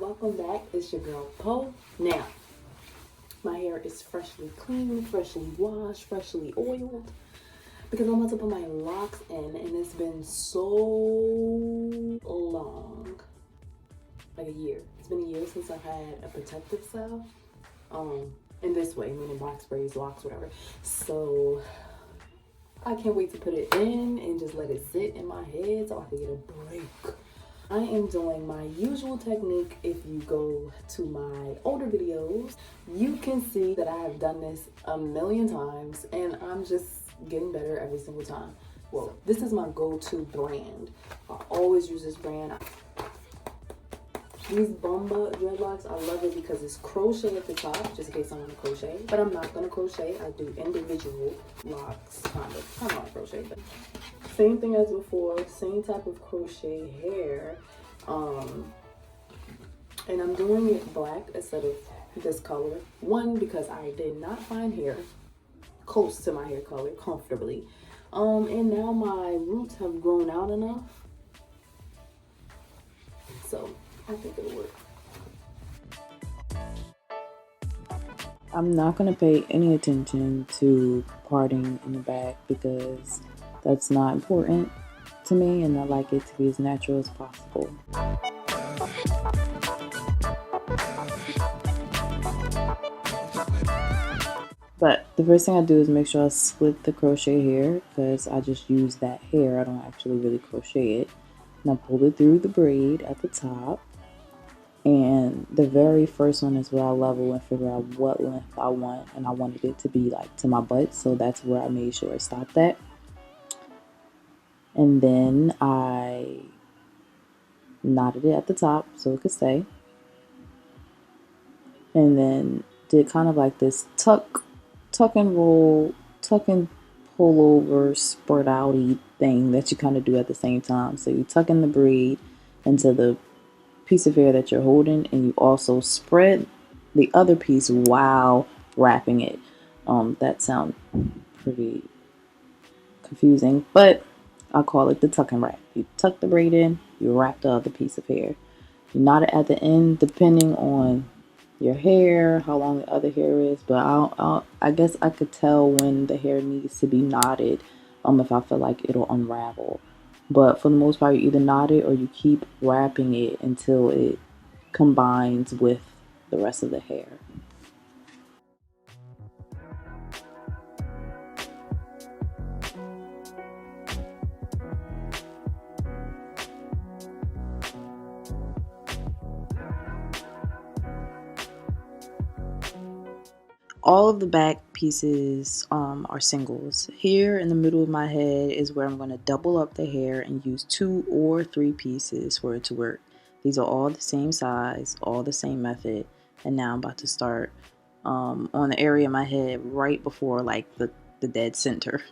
welcome back. It's your girl Poe. Now, my hair is freshly cleaned, freshly washed, freshly oiled because I'm about to put my locks in, and it's been so long, like a year. It's been a year since I've had a protective style, in this way, meaning box braids, locks, whatever. So I can't wait to put it in and just let it sit in my head so I can get a break. I am doing my usual technique. If you go to my older videos, you can see that I have done this a million times and I'm just getting better every single time. Well, this is my go-to brand. I always use this brand. These Bomba dreadlocks, I love it because it's crochet at the top, just in case I want to crochet. But I'm not going to crochet. I do individual locks, kind of like crochet. But same thing as before, same type of crochet hair. And I'm doing it black instead of this color. One, because I did not find hair close to my hair color comfortably. And now my roots have grown out enough. So I think it'll work. I'm not going to pay any attention to parting in the back because that's not important to me, and I like it to be as natural as possible. But the first thing I do is make sure I split the crochet hair because I just use that hair. I don't actually really crochet it. And I pull it through the braid at the top. And the very first one is where I level and figure out what length I want. And I wanted it to be like to my butt. So that's where I made sure I stopped at. And then I knotted it at the top so it could stay. And then did kind of like this tuck and roll, tuck and pull over, spread outy thing that you kind of do at the same time. So you tuck in the braid into the piece of hair that you're holding, and you also spread the other piece while wrapping it. That sounds pretty confusing, but I call it the tuck and wrap. You tuck the braid in, you wrap the other piece of hair. You knot it at the end depending on your hair, how long the other hair is, but I guess I could tell when the hair needs to be knotted if I feel like it'll unravel. But for the most part, you either knot it or you keep wrapping it until it combines with the rest of the hair. All of the back pieces are singles. Here in the middle of my head is where I'm going to double up the hair and use 2 or 3 pieces for it to work. These are all the same size, all the same method. And now I'm about to start on the area of my head right before like the dead center.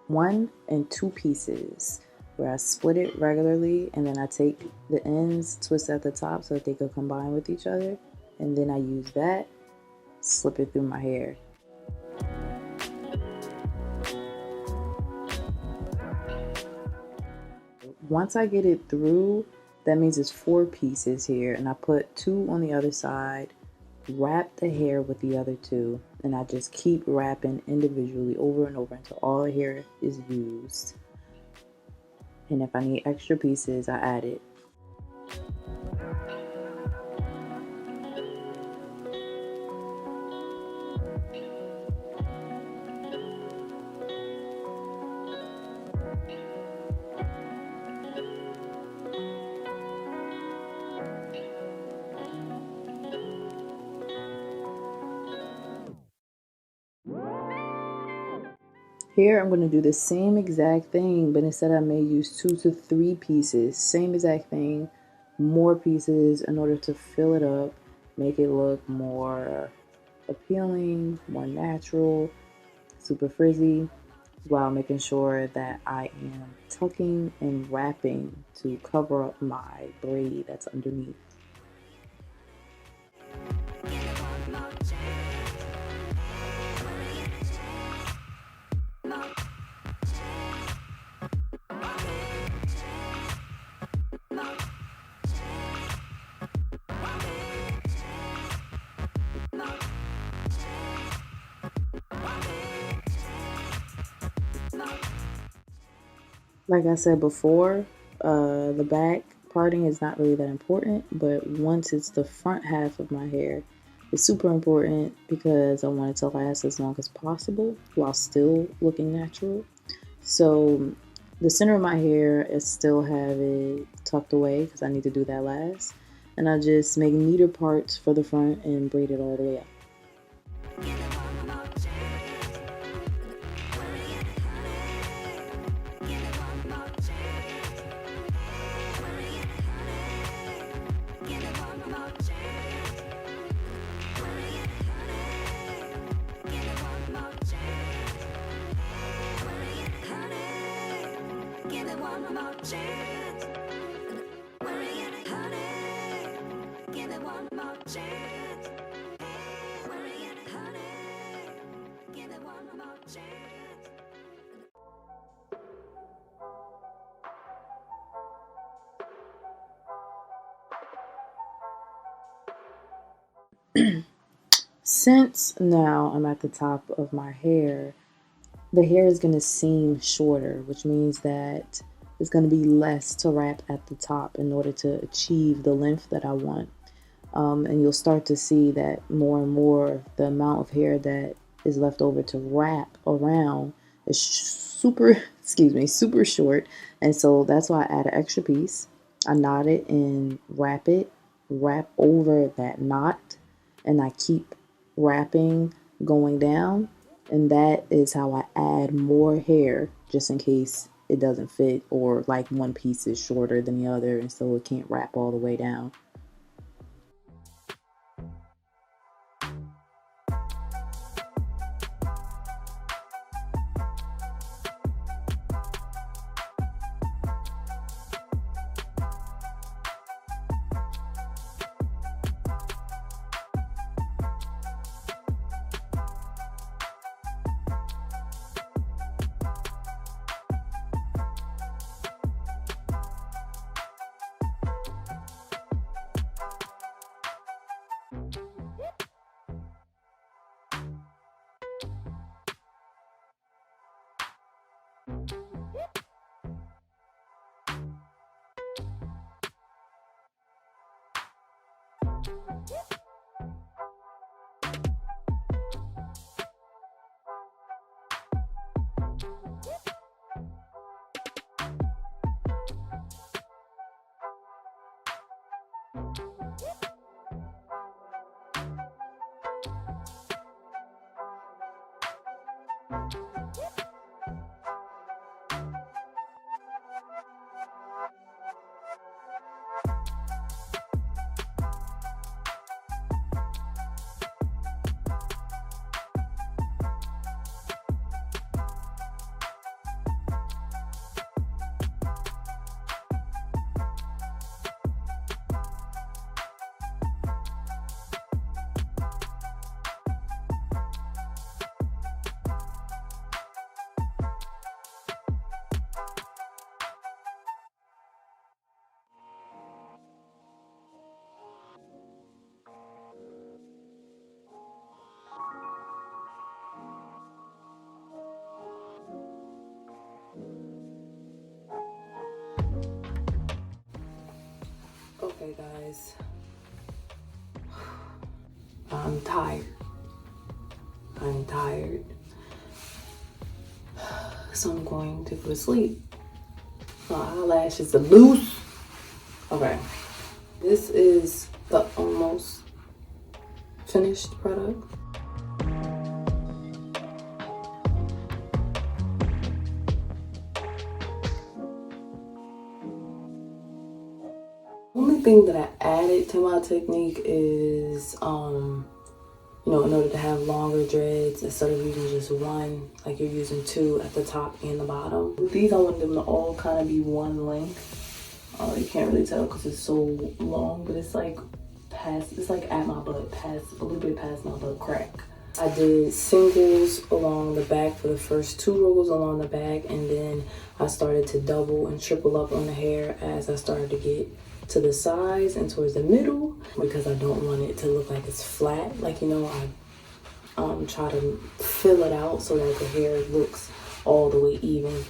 One and 2 pieces where I split it regularly, and then I take the ends, twist at the top so that they could combine with each other, and then I use that, slip it through my hair. Once I get it through, that means it's 4 pieces here, and I put 2 on the other side, wrap the hair with the other 2, and I just keep wrapping individually over and over until all the hair is used. And if I need extra pieces, I add it. Here I'm going to do the same exact thing, but instead I may use 2 to 3 pieces. Same exact thing, more pieces in order to fill it up, make it look more appealing, more natural, super frizzy. while making sure that I am tucking and wrapping to cover up my braid that's underneath. Like I said before, the back parting is not really that important, but once it's the front half of my hair, it's super important because I want it to last as long as possible while still looking natural. So the center of my hair is still have it tucked away because I need to do that last. And I just make neater parts for the front and braid it all the way up. Since now I'm at the top of my hair, the hair is going to seem shorter, which means that it's going to be less to wrap at the top in order to achieve the length that I want. And you'll start to see that more and more the amount of hair that is left over to wrap around is super short. And so that's why I add an extra piece. I knot it and wrap over that knot, and I keep wrapping going down. And that is how I add more hair just in case it doesn't fit, or like one piece is shorter than the other and so it can't wrap all the way down. Okay, guys, I'm tired. I'm tired. So I'm going to go to sleep. My eyelashes are loose. Okay, this is the almost finished product. Only thing that I added to my technique is you know, in order to have longer dreads instead of using just one, like you're using two at the top and the bottom. With these, I want them to all kind of be one length. You can't really tell because it's so long, but it's like it's like at my butt, a little bit past my butt crack. I did singles along the back for the first 2 rows along the back, and then I started to double and triple up on the hair as I started to get to the sides and towards the middle, because I don't want it to look like it's flat. Like, you know, I try to fill it out so that the hair looks all the way even.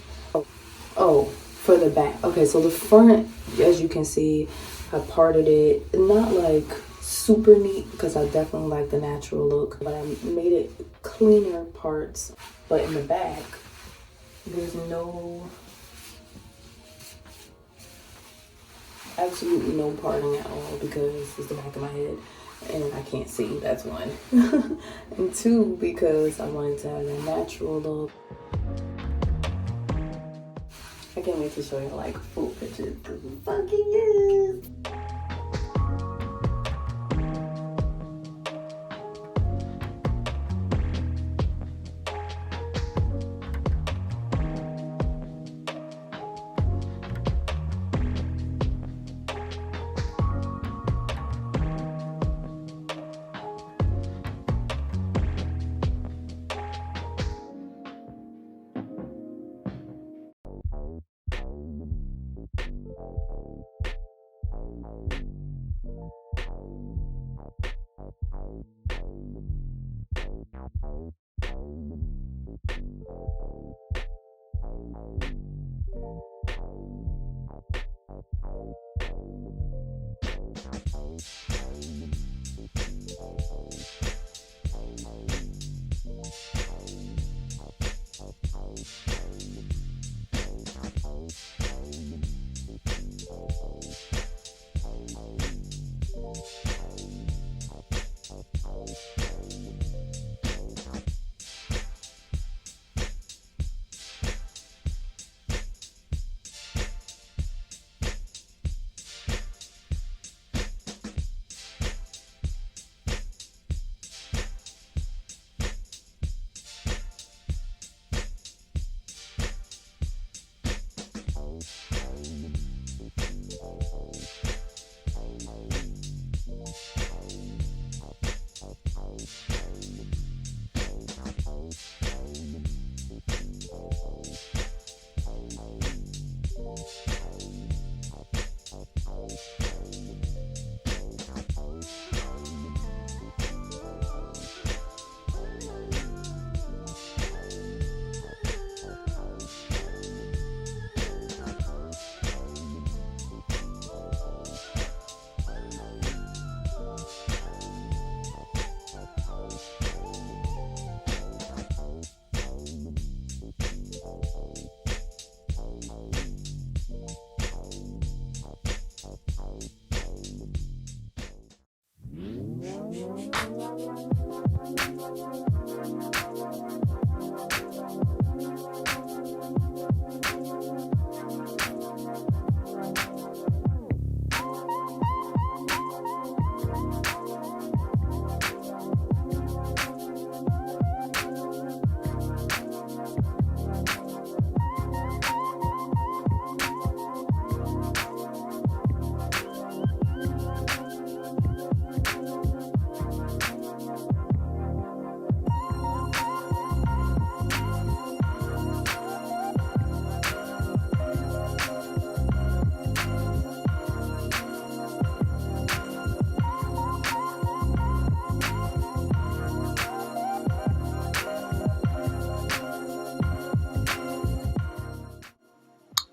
Oh, for the back. Okay, so the front, as you can see, I parted it, not like super neat because I definitely like the natural look, but I made it cleaner parts. But in the back, there's absolutely no parting at all because it's the back of my head and I can't see. That's one. And 2, because I wanted to have a natural look. I can't wait to show you like full pictures because it fucking is.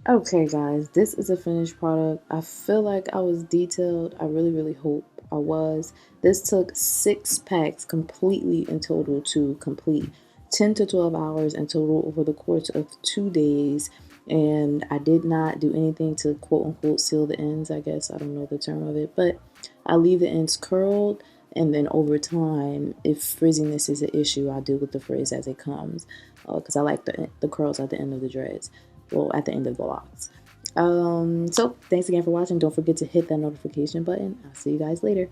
Okay, guys, this is a finished product. I feel like I was detailed. I really, really hope I was. This took 6 packs completely in total to complete, 10 to 12 hours in total over the course of 2 days. And I did not do anything to quote unquote seal the ends, I guess. I don't know the term of it, but I leave the ends curled. And then over time, if frizziness is an issue, I'll deal with the frizz as it comes, because I like the curls at the end of the dreads. Well, at the end of the locks. So thanks again for watching. Don't forget to hit that notification button. I'll see you guys later.